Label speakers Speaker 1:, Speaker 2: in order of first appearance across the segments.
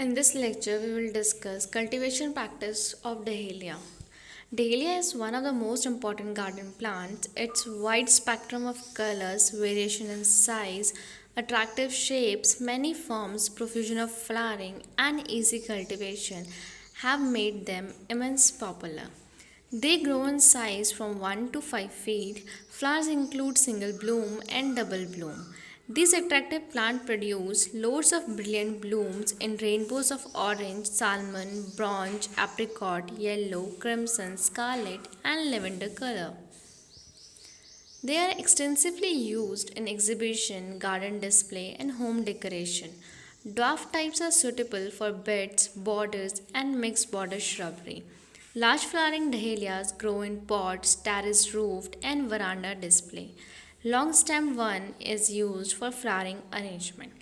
Speaker 1: In this lecture, we will discuss cultivation practice of Dahlia. Dahlia is one of the most important garden plants. Its wide spectrum of colors, variation in size, attractive shapes, many forms, profusion of flowering, and easy cultivation have made them immensely popular. They grow in size from 1 to 5 feet. Flowers include single bloom and double bloom. These attractive plants produce loads of brilliant blooms in rainbows of orange, salmon, bronze, apricot, yellow, crimson, scarlet, and lavender color. They are extensively used in exhibition, garden display, and home decoration. Dwarf types are suitable for beds, borders, and mixed border shrubbery. Large flowering dahlias grow in pots, terrace roofed, and veranda display. Long stem one is used for flowering arrangement.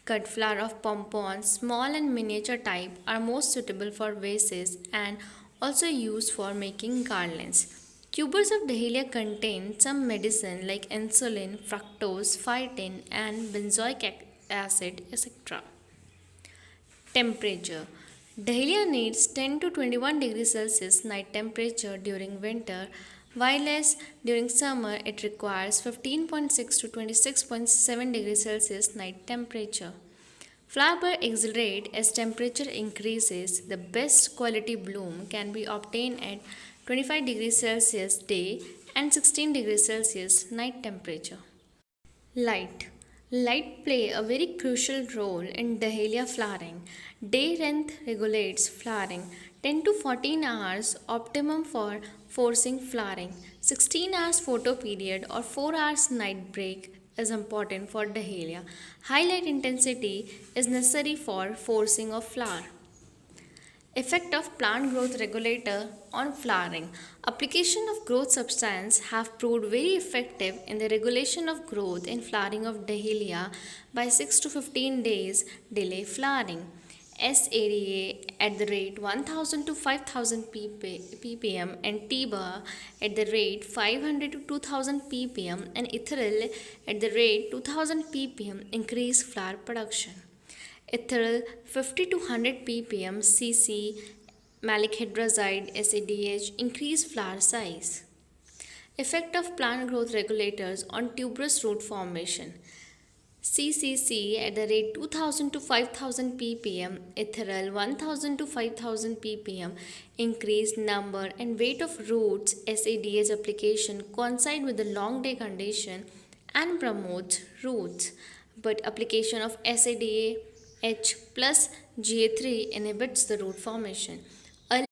Speaker 1: Cut flower of pompons, small and miniature type, are most suitable for vases and also used for making garlands. Tubers of dahlia contain some medicine like insulin, fructose, phytin, and benzoic acid, etc. Temperature. Dahlia needs 10 to 21 degrees Celsius night temperature during winter, while as during summer it requires 15.6 to 26.7 degrees Celsius night temperature. Flower bud accelerate as temperature increases. The best quality bloom can be obtained at 25 degrees Celsius day and 16 degrees Celsius night temperature. Light. Light play a very crucial role in dahlia flowering. Day length regulates flowering. 10 to 14 hours optimum for forcing flowering. 16 hours photo period or 4 hours night break is important for dahlia. High light intensity is necessary for forcing of flower. Effect of plant growth regulator on flowering. Application of growth substance have proved very effective in the regulation of growth and flowering of dahlia by 6 to 15 days delay flowering. SADA at the rate 1000 to 5000 ppm and TBA at the rate 500 to 2000 ppm and ethereal at the rate 2000 ppm increase flower production. Ethereal 50 to 100 ppm CC malic hydrazide SADH increase flower size. Effect of plant growth regulators on tuberous root formation. CCC at the rate 2000 to 5000 ppm, ethereal 1000 to 5000 ppm increase number and weight of roots. SADH application coincide with the long day condition and promotes roots, but application of SADA H plus GA3 inhibits the root formation. A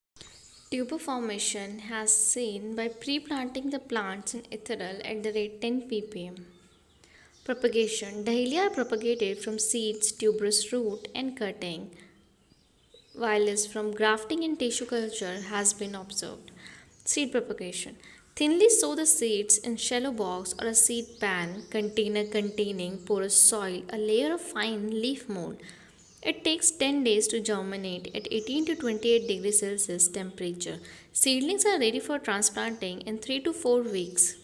Speaker 1: tuber formation has seen by pre-planting the plants in ethereal at the rate 10 ppm. Propagation. Dahlia are propagated from seeds, tuberous root and cutting, while is from grafting and tissue culture has been observed. Seed propagation. Thinly sow the seeds in shallow box or a seed pan container containing porous soil, a layer of fine leaf mold. It takes 10 days to germinate at 18 to 28 degrees Celsius temperature. Seedlings are ready for transplanting in 3 to 4 weeks.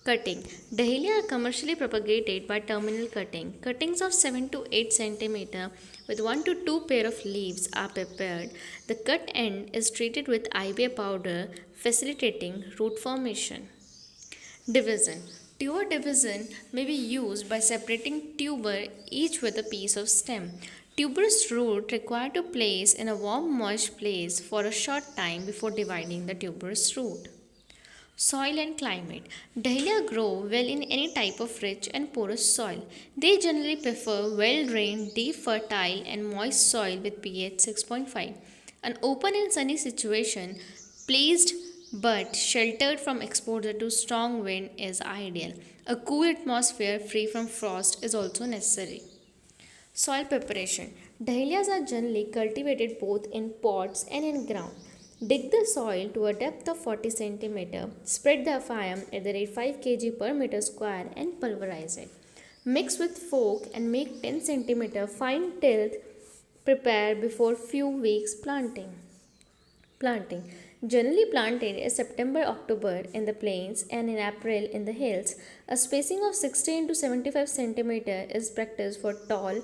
Speaker 1: Cutting. Dahlia are commercially propagated by terminal cutting. Cuttings of 7 to 8 cm with 1 to 2 pair of leaves are prepared. The cut end is treated with IBA powder, facilitating root formation. Division. Tuber division may be used by separating tuber each with a piece of stem. Tuberous root required to place in a warm moist place for a short time before dividing the tuberous root. Soil and climate. Dahlia grow well in any type of rich and porous soil. They generally prefer well-drained, deep, fertile and moist soil with pH 6.5. An open and sunny situation placed but sheltered from exposure to strong wind is ideal. A cool atmosphere free from frost is also necessary. Soil preparation. Dahlias are generally cultivated both in pots and in ground. Dig the soil to a depth of 40 cm. Spread the aphium at the rate 5 kg per meter square and pulverize it. Mix with fork and make 10 cm fine tilth. Prepare before few weeks planting. Planting. Generally planted in September-October in the plains and in April in the hills. A spacing of 16 to 75 cm is practiced for tall,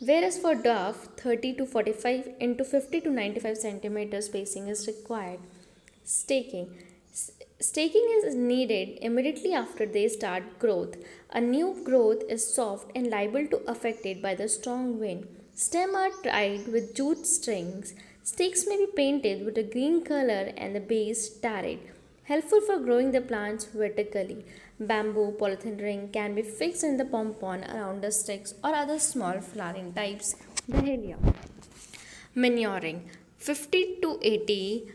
Speaker 1: Whereas for dwarf, 30 to 45 into 50 to 95 centimeters spacing is required. Staking. Staking is needed immediately after they start growth. A new growth is soft and liable to affected by the strong wind. Stems are tied with jute strings. Stakes may be painted with a green color and the base tarred. Helpful for growing the plants vertically. Bamboo polythene ring can be fixed in the pompon around the sticks or other small flowering types. Dahlia. Manuring 50 to 80,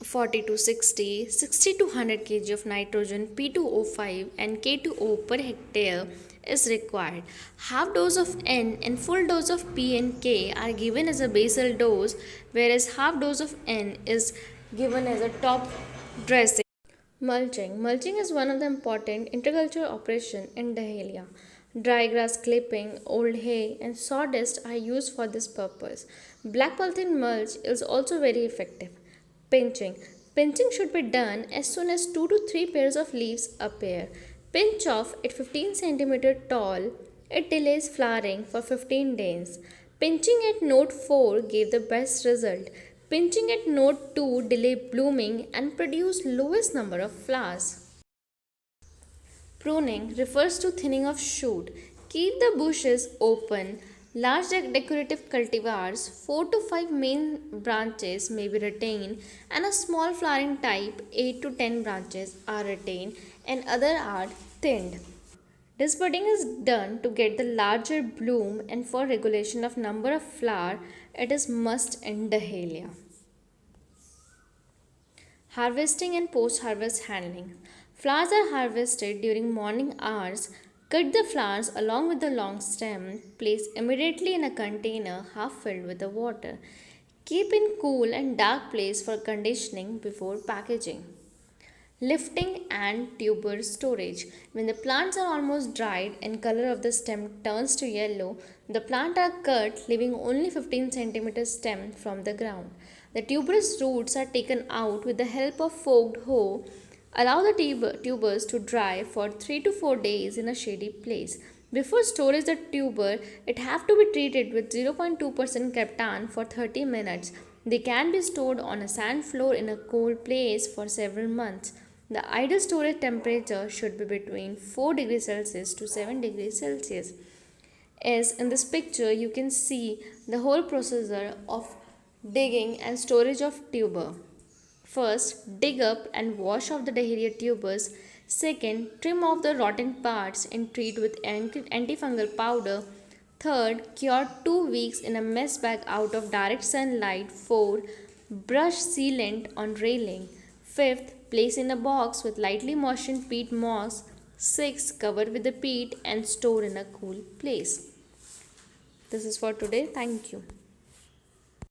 Speaker 1: 40 to 60, 60 to 100 kg of nitrogen, P2O5 and K2O per hectare is required. Half dose of N and full dose of P and K are given as a basal dose, whereas half dose of N is given as a top dressing. Mulching. Mulching is one of the important intercultural operations in Dahlia. Dry grass clipping, old hay, and sawdust are used for this purpose. Black polythene mulch is also very effective. Pinching. Pinching should be done as soon as 2 to 3 pairs of leaves appear. Pinch off at 15 cm tall. It delays flowering for 15 days. Pinching at node 4 gave the best result. Pinching at node 2 delay blooming and produce lowest number of flowers. Pruning refers to thinning of shoot. Keep the bushes open. Large decorative cultivars, 4 to 5 main branches may be retained and a small flowering type, 8 to 10 branches are retained and other are thinned. Disbudding is done to get the larger bloom and for regulation of number of flower, it is must in Dahlia. Harvesting and post-harvest handling. Flowers are harvested during morning hours. Cut the flowers along with the long stem. Place immediately in a container half filled with the water. Keep in cool and dark place for conditioning before packaging. Lifting and tuber storage. When the plants are almost dried and color of the stem turns to yellow, the plants are cut leaving only 15 cm stem from the ground. The tuberous roots are taken out with the help of forked hoe. Allow the tubers to dry for 3 to 4 days in a shady place. Before storage the tuber, it have to be treated with 0.2% Captan for 30 minutes. They can be stored on a sand floor in a cold place for several months. The ideal storage temperature should be between 4 degrees Celsius to 7 degrees Celsius. As in this picture, you can see the whole procedure of digging and storage of tuber. First, dig up and wash off the Dahlia tubers. Second, trim off the rotten parts and treat with antifungal powder. Third, cure 2 weeks in a mesh bag out of direct sunlight. 4. Brush sealant on railing. 5th, place in a box with lightly moistened peat moss. 6. Cover with the peat and store in a cool place. This is for today. Thank you.